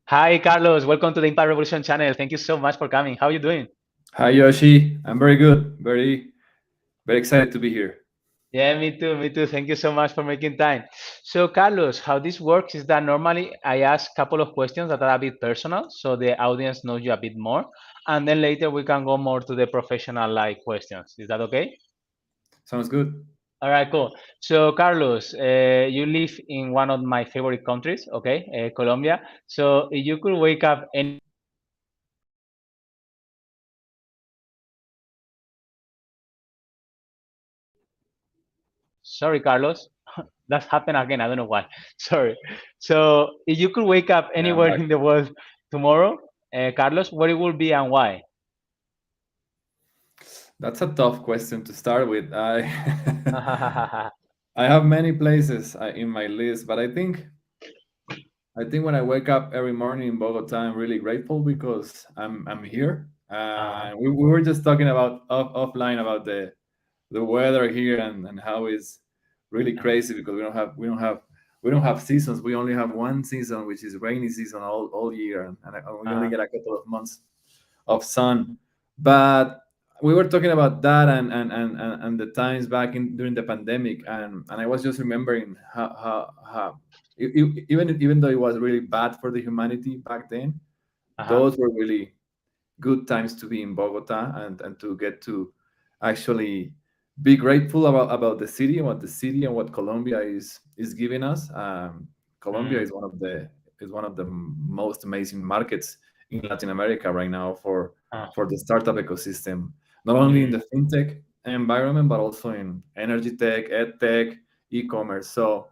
Hi, Carlos. Welcome to the Impact Revolution channel. Thank you so much for coming. How are you doing? Hi Yoshi, I'm very good. Very excited to be here. Yeah, me too. Me too. Thank you so much for making time. So, Carlos, how this works is that normally I ask a couple of questions that are a bit personal, so the audience knows you a bit more, and then later we can go more to the professional like questions. Is that okay? Sounds good. All right, cool. So, Carlos, you live in one of my favorite countries, okay, Colombia. So, if you could wake up any Sorry, Carlos. That's happened again. I don't know why. Sorry. So, if you could wake up Yeah, I'm anywhere back. in the world tomorrow, Carlos, where it would be and why? That's a tough question to start with. I have many places in my list, but I think when I wake up every morning in Bogota, I'm really grateful because I'm here. uh, We were just talking about offline about the weather here and how it's really crazy because we don't have seasons. We only have one season, which is rainy season all year, and we only uh, get a couple of months of sun. But we were talking about that and the times back in during the pandemic, and I was just remembering how even though it was really bad for the humanity back then, uh-huh. those were really good times to be in Bogota and to get to actually be grateful about the city, what the city and what Colombia is giving us. Colombia Mm, is one of the most amazing markets in Latin America right now uh, for the startup ecosystem, not only in mm, the fintech environment but also in energy tech, ed tech, e-commerce. So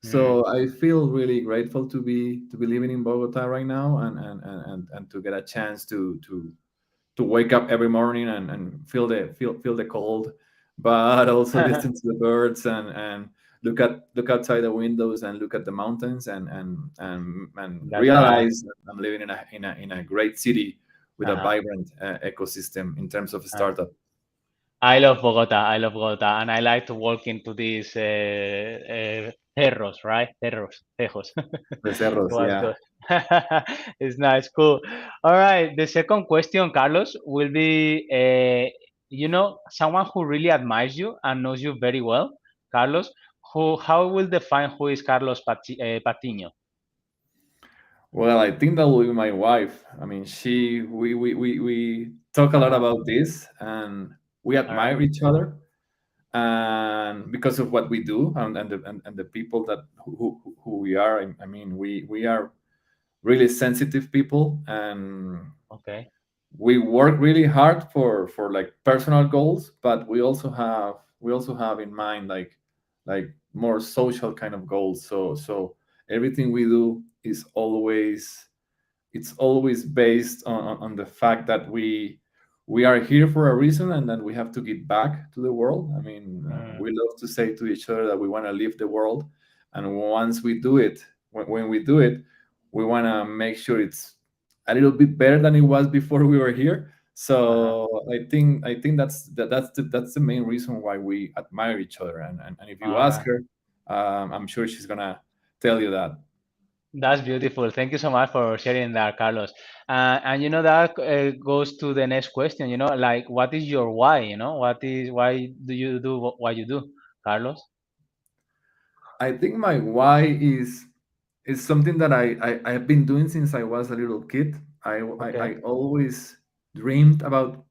mm. I feel really grateful to be living in Bogota right now and to get a chance to wake up every morning and feel the cold, but also listen to the birds and look outside the windows and look at the mountains and That's right. realize that I'm living in a great city with a Uh-huh. vibrant ecosystem in terms of Uh, startup. I love Bogota. I love Bogota, and I like to walk into these cerros, right? Cerros. The cerros, Was yeah. good. It's nice, cool. All right. The second question, Carlos, will be, someone who really admires you and knows you very well, Carlos. How will define who is Carlos Patiño? Well, I think that will be my wife. I mean, we talk a lot Uh-huh. about this, and we All right. admire each other, and because of what we do and the people that who we are. I mean, we are really sensitive people, and Okay. we work really hard for like personal goals, but we also have in mind like more social kind of goals. So everything we do is always based on the fact that we are here for a reason and that we have to give back to the world. I mean, Mm, we love to say to each other that we want to leave the world, and once we do it, when we do it, we want to make sure it's a little bit better than it was before we were here. uh-huh. So I think that's the main reason why we admire each other. And if you All ask right. her, I'm sure she's gonna tell you that. That's beautiful. Thank you so much for sharing that, Carlos. And that goes to the next question. Like, what is your why? Why do you do what you do, Carlos? I think my why is something that I've been doing since I was a little kid. I Okay. always dreamed about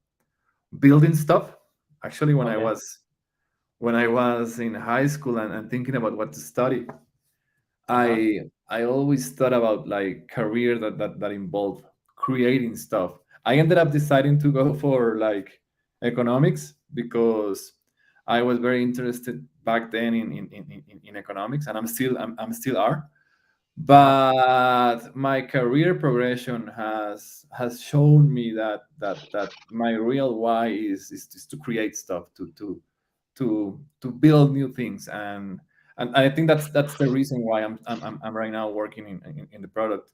building stuff. Actually, when I Okay. was when I was in high school and thinking about what to study, Uh huh. I always thought about like career that involved creating stuff. I ended up deciding to go for like economics because I was very interested back then in economics, and I'm still are. Uh huh. But my career progression has shown me that my real why is to create stuff, to build new things, and I think that's the reason why I'm right now working in the product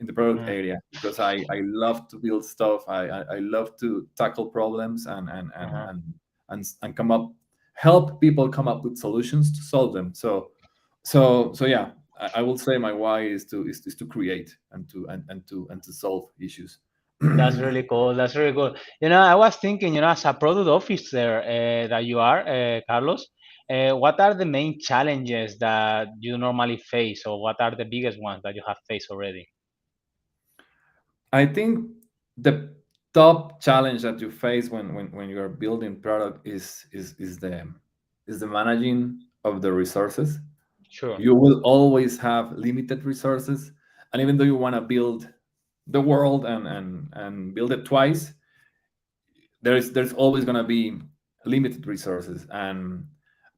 Mm, area, because I love to build stuff. I love to tackle problems uh huh. and come up help people come up with solutions to solve them. So yeah, I will say my why is to create and to solve issues. That's really cool. That's really cool. I was thinking, as a product officer that you are, Carlos, what are the main challenges that you normally face, or what are the biggest ones that you have faced already? I think the top challenge that you face when you are building product is the managing of the resources. Sure. You will always have limited resources, and even though you want to build the world and build it twice, there's always going to be limited resources and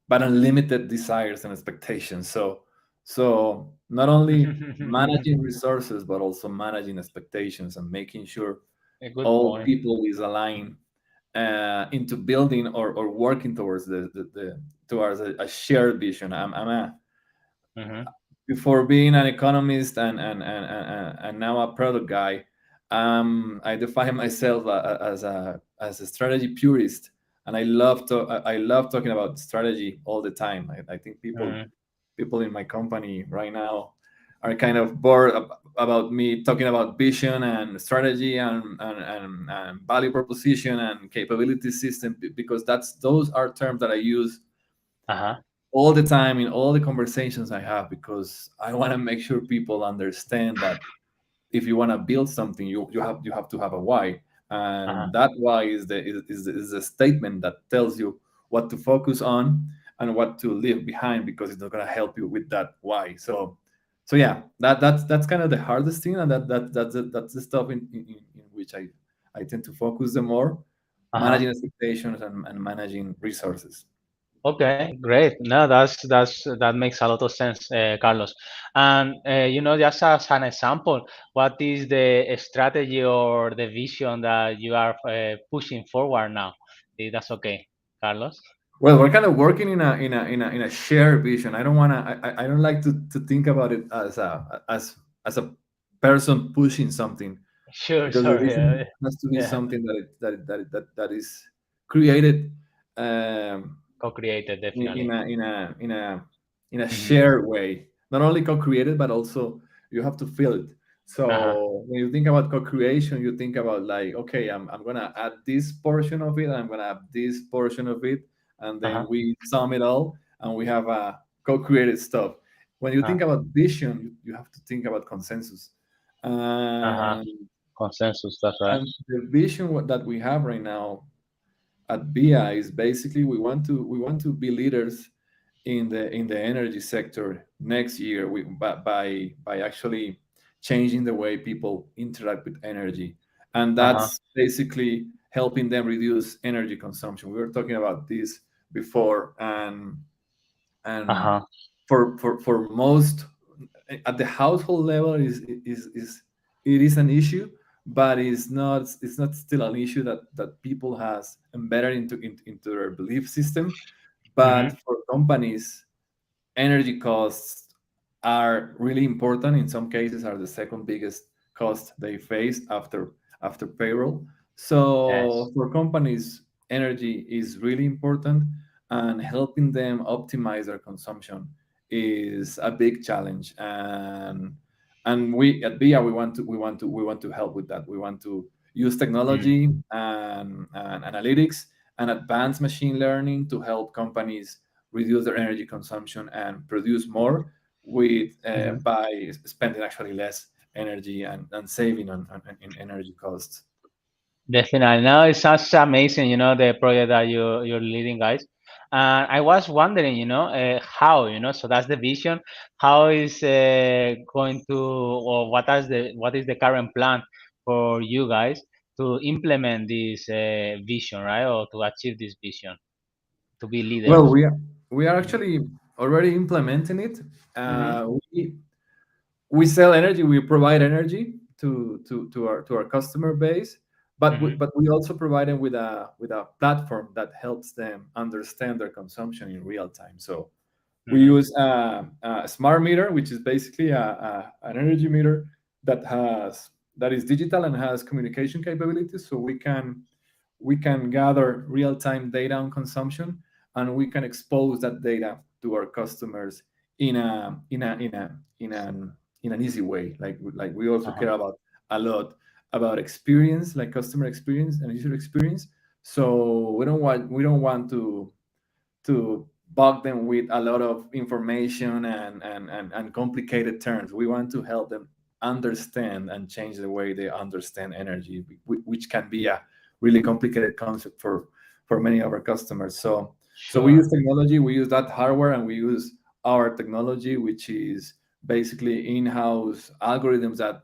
but unlimited desires and expectations. So not only managing resources but also managing expectations and making sure A good all point. people is aligned into building or working towards the towards a shared vision. I'm a Hmm. before being an economist and now a product guy, I define myself as a strategy purist, and I love talking about strategy all the time. I think Hmm. people in my company right now are kind of bored about me talking about vision and strategy and value proposition and capability system because those are terms that I use Uh-huh. all the time in all the conversations I have because I want to make sure people understand that if you want to build something, you have to have a why, Uh-huh. and that why is a statement that tells you what to focus on and what to leave behind because it's not going to help you with that why. So yeah, that's kind of the hardest thing, and that's the stuff in which I tend to focus the more, Uh-huh. managing expectations and managing resources. Okay, great. No, that makes a lot of sense, Carlos. And just as an example, what is the strategy or the vision that you are pushing forward now? If that's okay, Carlos. Well, we're kind of working in a shared vision. I don't want to. I don't like to think about it as a person pushing something Sure, because the sorry. vision has to be Yeah, something that is created um, co-created, in definitely. a Hmm. shared way. Not only co-created, but also you have to feel it. Uh-huh. So when you think about co-creation, you think about like, okay, I'm gonna add this portion of it, I'm gonna add this portion of it, and Uh-huh. then we sum it all, and we have a co-created stuff. When you Uh-huh. think about vision, you have to think about consensus. Uh-huh. And, Consensus, that's right. and the vision that we have right now at BIA is basically we want to be leaders in the energy sector next year by actually changing the way people interact with energy, and Uh-huh. that's basically helping them reduce energy consumption. We were talking about this before, and Uh-huh. for most at the household level is it is an issue, but it's not still an issue that people has embedded into their belief system. Mm-hmm. But for companies, energy costs are really important. In some cases are the second biggest cost they face after payroll. So Yes. for companies, energy is really important, and helping them optimize their consumption is a big challenge. And we at BIA we want to help with that. We want to use Mm. technology and analytics and advanced machine learning to help companies reduce their energy consumption and produce more with Mm-hmm. by spending actually less energy and saving on in energy costs. Definitely. No, it sounds amazing, the project that you're leading, guys. And I was wondering, how, so that's the vision. How is going to, or what is the current plan for you guys to implement this vision, right? Or to achieve this vision, to be Well, leaders. we are Mm-hmm. actually already implementing it. Mm-hmm. We sell energy, we provide energy to our customer base, but Mm-hmm. we also provide them with a platform that helps them understand their consumption in real time. So we Mm-hmm. use a smart meter, which is basically an energy meter that is digital and has communication capabilities. So we can gather real time data on consumption, and we can expose that data to our customers in an easy way. Like we also Uh-huh. care about a lot about experience, like customer experience and user experience. So we don't want to bug them with a lot of information and complicated terms. We want to help them understand and change the way they understand energy, which can be a really complicated concept for many of our customers. So we use Sure. technology, we use that hardware, and we use our technology, which is basically in-house algorithms that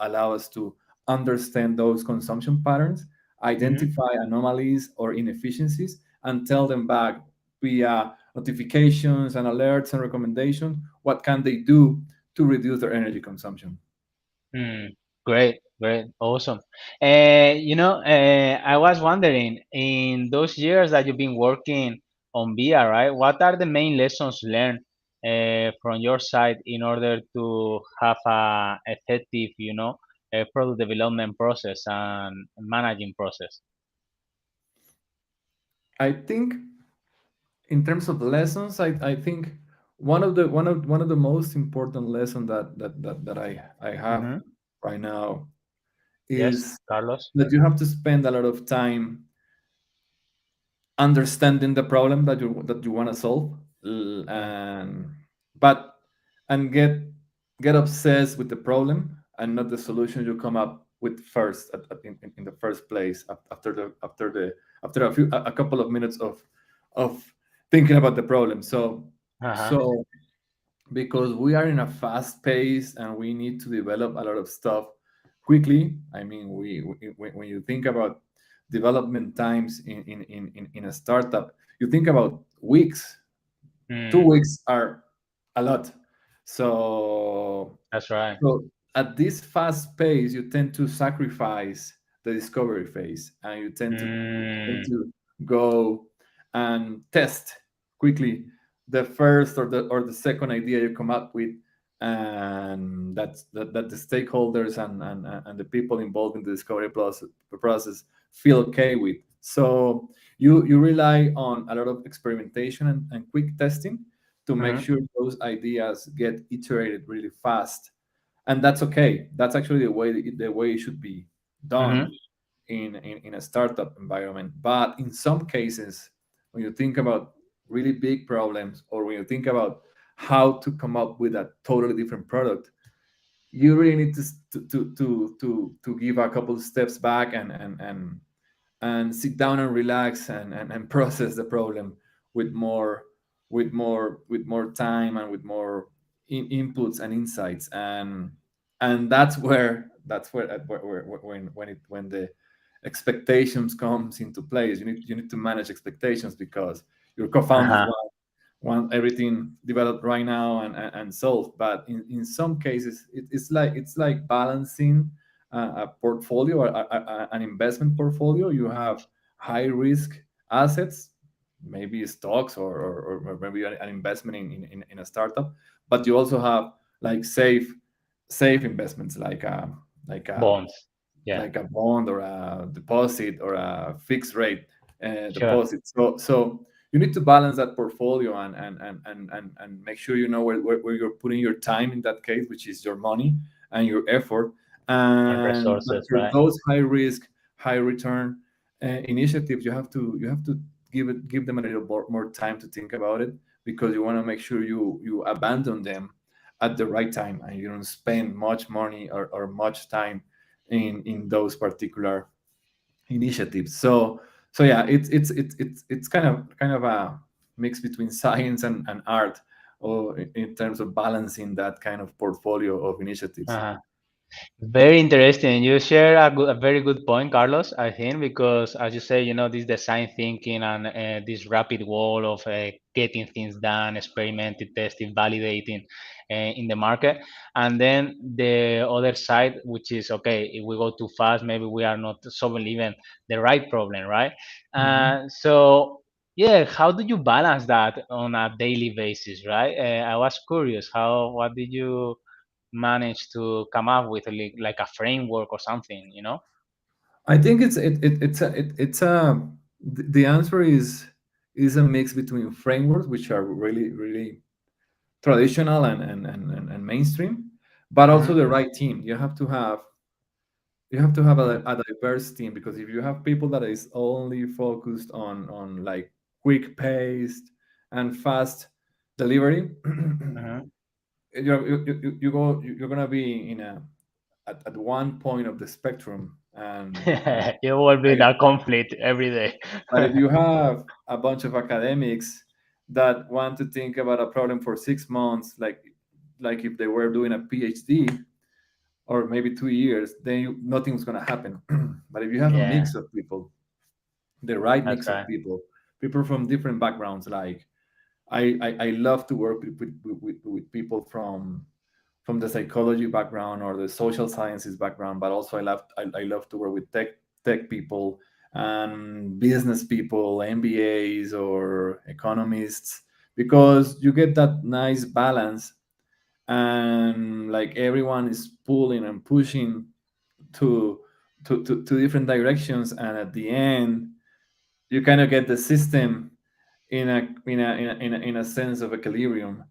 allow us to understand those consumption patterns, Hmm. identify anomalies or inefficiencies, and tell them back via notifications and alerts and recommendations what can they do to reduce their energy consumption. Hmm. Great, great, awesome. I was wondering, in those years that you've been working on VIA, right? What are the main lessons learned from your side in order to have a effective, product development process and managing process? I think in terms of lessons, I think one of the most important lessons that I have Mm-hmm. right now Yes, is Carlos. that you have to spend a lot of time understanding the problem that you want to solve, Yeah. and but and get obsessed with the problem and not the solution you come up with first in the first place, after a couple of minutes of thinking about the problem. Uh-huh. So because we are in a fast pace and we need to develop a lot of stuff quickly. I mean, when you think about development times in a startup, you think about weeks. two Mm, weeks are a lot. So that's right. so at this fast pace, you tend to sacrifice the discovery phase, and you tend Mm, to go and test quickly the first or the second idea you come up with, and that the stakeholders and the people involved in the discovery process feel okay with. So you rely on a lot of experimentation and quick testing to make mm-hmm. sure those ideas get iterated really fast, and that's okay. That's actually the way it should be Mm-hmm. done in a startup environment. But in some cases, when you think about really big problems, or when you think about how to come up with a totally different product, you really need to give a couple of steps back and sit down and relax and process the problem with more time and with more inputs and insights, and that's where when the expectations comes into place. You need to manage expectations because your co-founders Uh-huh. want everything developed right now and solved. But in some cases, it's like balancing a portfolio, an investment portfolio. You have high risk assets, maybe stocks or maybe an investment in a startup, but you also have like safe investments, like a Bonds. Yeah, like a bond or a deposit or a fixed rate sure. deposit. So you need to balance that portfolio and make sure you know where you're putting your time in that case, which is your money and your effort. And And but resources, for right? those high risk, high return initiatives, you have to give them a little more time to think about it, because you want to make sure you abandon them at the right time and you don't spend much money or much time in those particular initiatives. So yeah, it's kind of a mix between science and art, or in terms of balancing that kind of portfolio of initiatives. Uh-huh. Very interesting. You share a very good point, Carlos, I think, because as you say, this design thinking and this rapid wall of getting things done, experimenting, testing, validating in the market. And then the other side, which is, okay, if we go too fast, maybe we are not solving even the right problem, right? Mhm. So, yeah, how do you balance that on a daily basis, right? I was curious, what did you manage to come up with like a framework or something, I think the answer is a mix between frameworks, which are really really traditional and mainstream, but also Mhm. the right team. You have to have Mhm. a diverse team, because if you have people that is only focused on like quick paced and fast delivery, Mhm. you're gonna be in a at one point of the spectrum, and You will be in I, a conflict every day. but if you have a bunch of academics that want to think about a problem for 6 months, like if they were doing a PhD, or maybe 2 years, then nothing's gonna happen. But if you have a Yeah, mix of people, the right that's mix of right. people from different backgrounds, like I love to work with people from the psychology background or the social sciences background, but also I love to work with tech people and business people, MBAs or economists, because you get that nice balance, and like everyone is pulling and pushing to to different directions, and at the end you kind of get the system in a sense of equilibrium,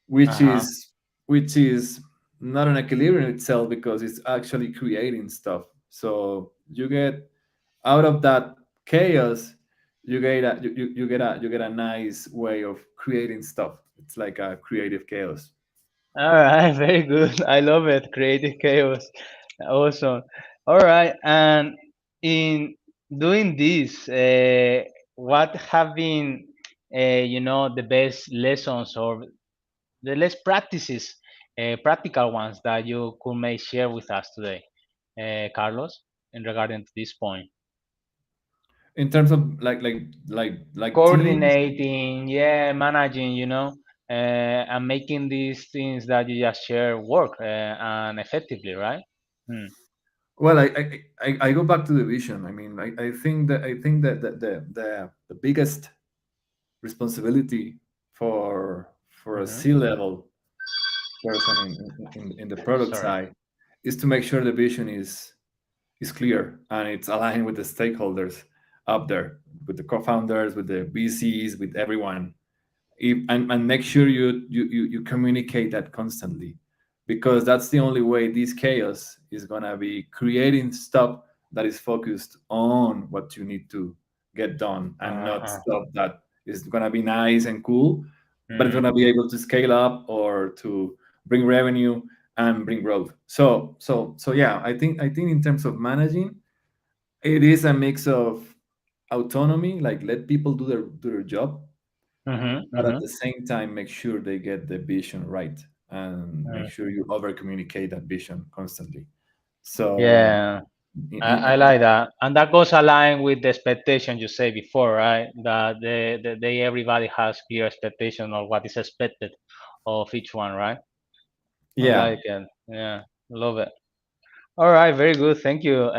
which Uh-huh. is which is not an equilibrium itself, because it's actually creating stuff. So you get out of that chaos, you get a nice way of creating stuff. It's like a creative chaos. All right, very good. I love it. Creative chaos. Awesome. All right, and in doing this, what have been, the best lessons or the best practices, practical ones that you could may share with us today, Carlos, in regarding to this point? In terms of like teams. Coordinating, yeah, managing, and making these things that you just share work and effectively, right? Hmm. Well, I go back to the vision. I mean, I think that the biggest responsibility for a Hmm. C-level person in the product Sorry. side is to make sure the vision is clear and it's aligned with the stakeholders up there, with the co-founders, with the VCs, with everyone. And make sure you communicate that constantly, because that's the only way this chaos is going to be creating stuff that is focused on what you need to get done, and not Uh-huh. stuff that is going to be nice and cool, but it's going Hmm. to be able to scale up or to bring revenue and bring growth. So yeah, I think in terms of managing, it is a mix of autonomy, like let people do their job, Hmm. but at Hmm. the same time make sure they get the vision right, and make sure you over communicate that vision constantly. So Yeah, in, I in, like that, and that goes aligned with the expectation you say before, right? That they everybody has clear expectation of what is expected of each one, right? I yeah, like it. Yeah, love it. All right, very good. Thank you,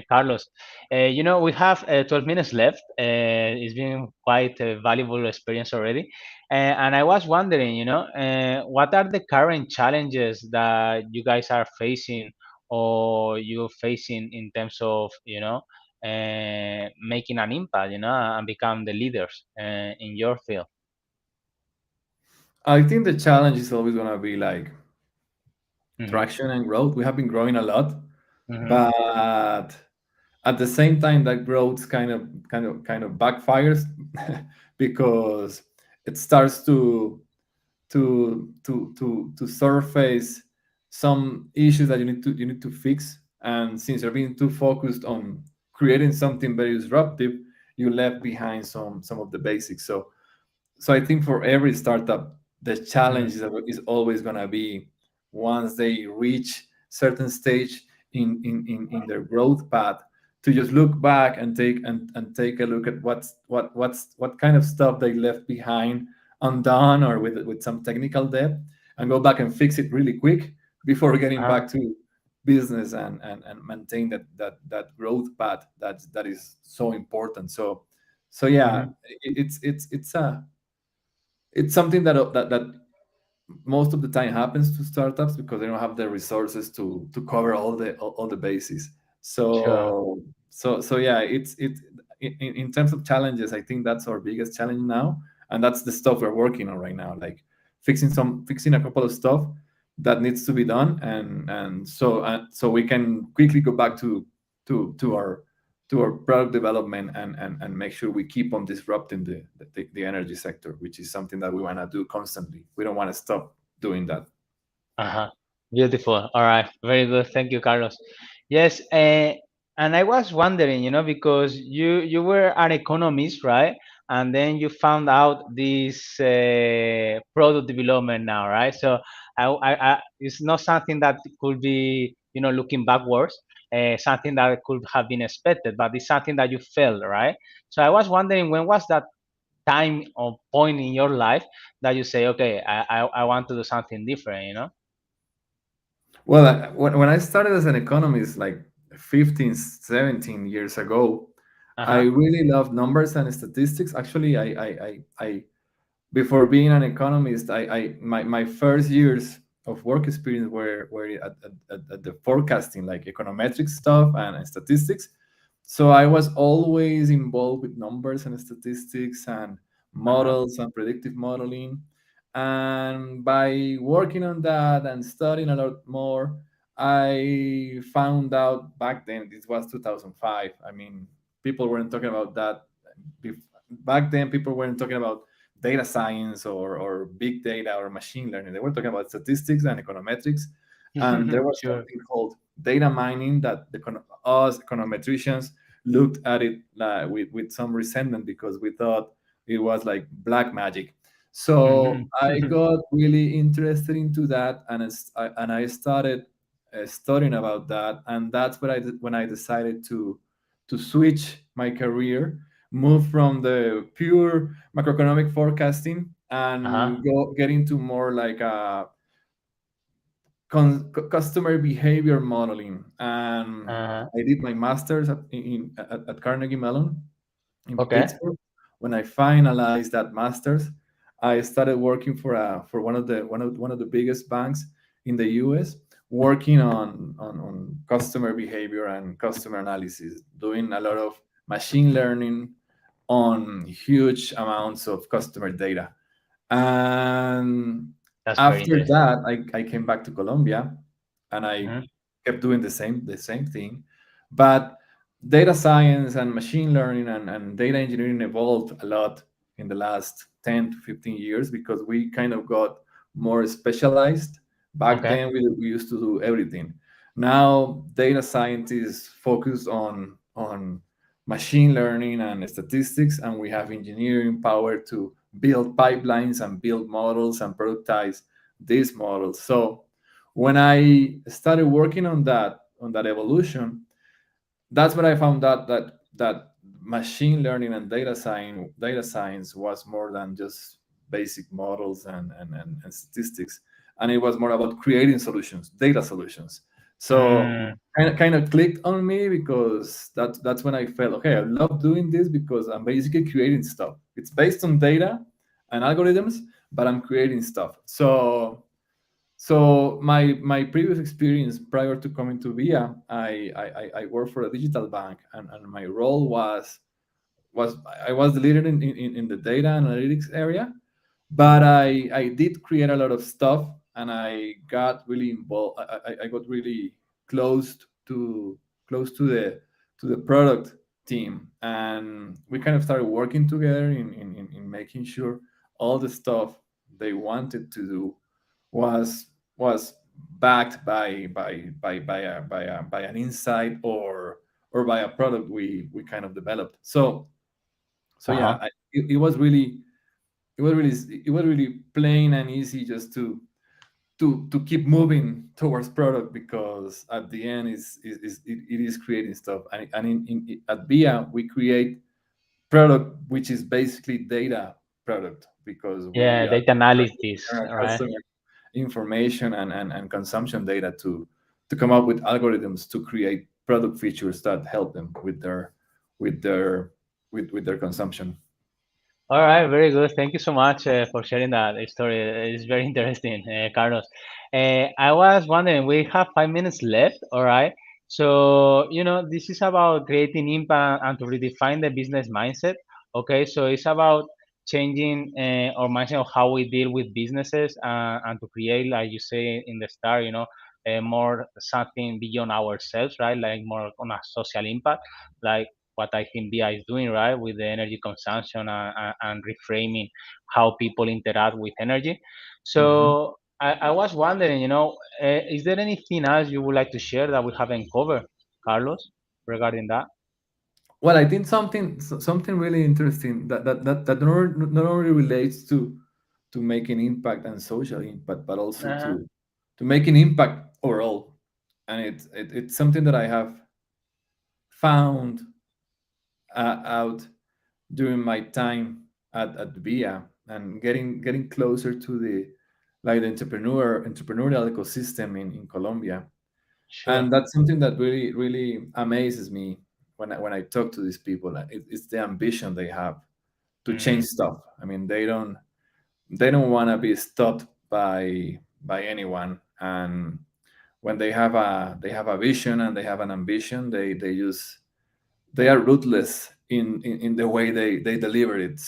Carlos. We have 12 minutes left. It's been quite a valuable experience already. And I was wondering, what are the current challenges that you guys are facing or you're facing in terms of, making an impact, and become the leaders in your field? I think the challenge is always going to be like Mm-hmm. traction and growth. We have been growing a lot, Mm-hmm. but at the same time that growth kind of backfires because it starts to surface some issues that you need to fix. And since you're being too focused on creating something very disruptive, you left behind some of the basics. So I think for every startup, the challenge is always going to be, once they reach certain stage in their growth path, to just look back and take a look at what kind of stuff they left behind undone, or with some technical debt, and go back and fix it really quick before getting Uh-huh. back to business, and maintain that growth path that is so important. So yeah, Mm-hmm. it's something that most of the time happens to startups, because they don't have the resources to cover all the bases. Sure. So yeah, it's in terms of challenges, I think that's our biggest challenge now, and that's the stuff we're working on right now, like fixing a couple of stuff that needs to be done, and so we can quickly go back to our product development, and make sure we keep on disrupting the energy sector, which is something that we want to do constantly. We don't want to stop doing that. Uh-huh. Beautiful. All right. Very good. Thank you, Carlos. Yes, and I was wondering, because you were an economist, right? And then you found out this product development now, right? So it's not something that could be, looking backwards, something that could have been expected, but it's something that you felt, right? So I was wondering, when was that time or point in your life that you say, okay, I want to do something different? Well, when I started as an economist, like 15, 17 years ago, I Uh-huh. really loved numbers and statistics. Actually, I before being an economist, my first years of work experience were at the forecasting, like econometric stuff and statistics. So I was always involved with numbers and statistics and Uh-huh. models and predictive modeling. And by working on that and studying a lot more, I found out back then, this was 2005. I mean, people weren't talking about that. Back then, people weren't talking about data science or big data or machine learning. They were talking about statistics and econometrics. And there was Sure. something called data mining that us econometricians looked at it with some resentment, because we thought it was like black magic. So Mhm. I got really interested into that, and I started studying about that, and that's what I did when I decided to switch my career, move from the pure macroeconomic forecasting Uh-huh. and get into more like a customer behavior modeling. And Uh-huh. I did my master's at Carnegie Mellon in Okay. Pittsburgh. When I finalized that master's, I started working for one of the biggest banks in the U.S., working on customer behavior and customer analysis, doing a lot of machine learning on huge amounts of customer data. And That's very after interesting. that, I came back to Colombia, and I Mhm. kept doing the same thing. But data science and machine learning and data engineering evolved a lot in the last 10 to 15 years, because we kind of got more specialized. Back Okay. then, we used to do everything. Now, data scientists focus on machine learning and statistics, and we have engineering power to build pipelines and build models and productize these models. So when I started working on that evolution, that's when I found out that machine learning and data science was more than just basic models and statistics, and it was more about creating solutions, data solutions. So Mm. kind of clicked on me, because that's when I felt, okay, I love doing this, because I'm basically creating stuff. It's based on data and algorithms, but I'm creating stuff. So my previous experience prior to coming to VIA, I worked for a digital bank, and my role was I was the leader in the data analytics area, but I did create a lot of stuff, and I got really involved. I got really close to close to the product team, and we kind of started working together in making sure all the stuff they wanted to do was backed by an insight, or by a product we kind of developed. So Uh-huh. yeah, it was really plain and easy just to keep moving towards product, because at the end it is creating stuff, and at VIA we create product which is basically data product, because Yeah, we are data trying to analysis, turn our right? customer information and consumption data to come up with algorithms to create product features that help them with their with their consumption. All right, very good. Thank you so much for sharing that story. It's very interesting, Carlos. I was wondering, we have 5 minutes left, all right? So, this is about creating impact and to redefine the business mindset. Okay, so it's about changing our mindset of how we deal with businesses, and to create, like you say in the start, more something beyond ourselves, right? Like more on a social impact, like what I think BI is doing, right, with the energy consumption, and reframing how people interact with energy. Hmm. So I was wondering, is there anything else you would like to share that we haven't covered, Carlos, regarding that? Well, I think something really interesting that not only relates to making impact and social impact, but also Uh-huh. to making impact overall. And it's something that I have found out during my time at VIA, and getting closer to the like the entrepreneurial ecosystem in Colombia. Sure. And that's something that really amazes me when I talk to these people. It's the ambition they have to Mm-hmm. change stuff. I mean, they don't want to be stopped by anyone. And when they have a vision and they have an ambition, they are ruthless in the way they deliver it.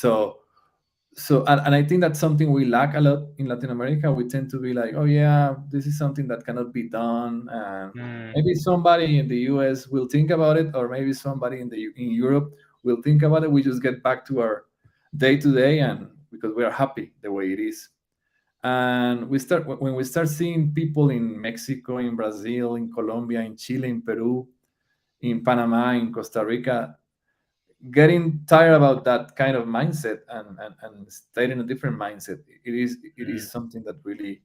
And I think that's something we lack a lot in Latin America. We tend to be like, oh yeah, this is something that cannot be done, and Mm, maybe somebody in the US will think about it, or maybe somebody in Europe will think about it. We just get back to our day to day, and because we are happy the way it is. And when we start seeing people in Mexico, in Brazil, in Colombia, in Chile, in Peru, in Panama, in Costa Rica, getting tired about that kind of mindset, and staying in a different mindset, it is mm, something that really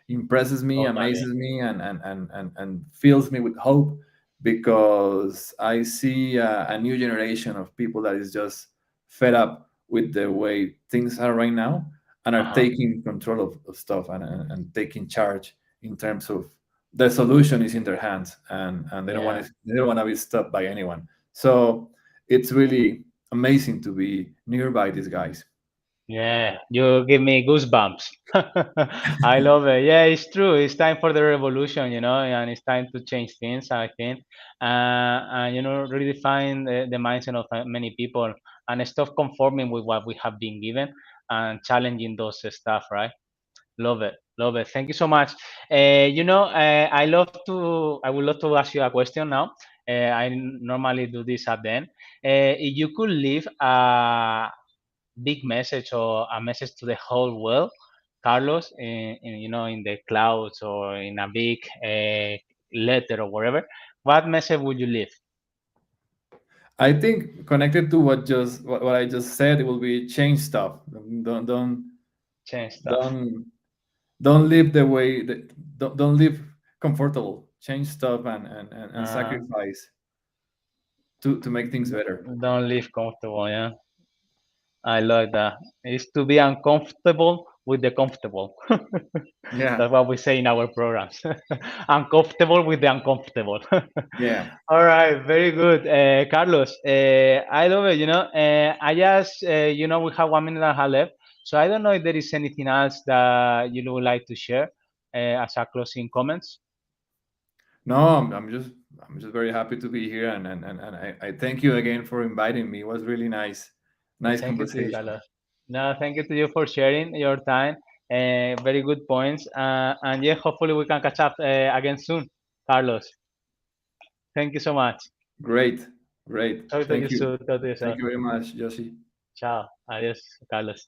impresses me, totally. amazes me, and fills me with hope, because I see a new generation of people that is just fed up with the way things are right now, and are Uh-huh. taking control of stuff, and taking charge in terms of the solution is in their hands, and Yeah. they don't want to be stopped by anyone. So it's really amazing to be nearby these guys. Yeah, you give me goosebumps. I love it. Yeah, it's true. It's time for the revolution, and it's time to change things, I think. And, redefine the mindset of many people, and stop conforming with what we have been given, and challenging those stuff, right? Love it. Love it. Thank you so much. I would love to ask you a question now. I normally do this at the end. If you could leave a big message or a message to the whole world, Carlos, in the clouds or in a big letter or whatever, what message would you leave? I think connected to what I just said, it will be change stuff. Change stuff. Don't don't live the way that don't live comfortable. Change stuff, and Uh, sacrifice to make things better. don't live comfortable. Yeah, I like that. It's to be uncomfortable with the comfortable. Yeah, That's what we say in our programs. Uncomfortable with the uncomfortable. yeah. All right, very good, Carlos. I love it. I just, we have 1 minute and a half left, so I don't know if there is anything else that you would like to share as a closing comments. No, I'm just very happy to be here, and I thank you again for inviting me. It was really nice Thank you to you, conversation. Carlos. No, thank you to you for sharing your time. Very good points, and yeah, hopefully we can catch up again soon, Carlos. Thank you so much. Great, great. Talk to you Thank you. soon. Talk to you soon. Thank you very much, Josie. Ciao. Adios, Carlos.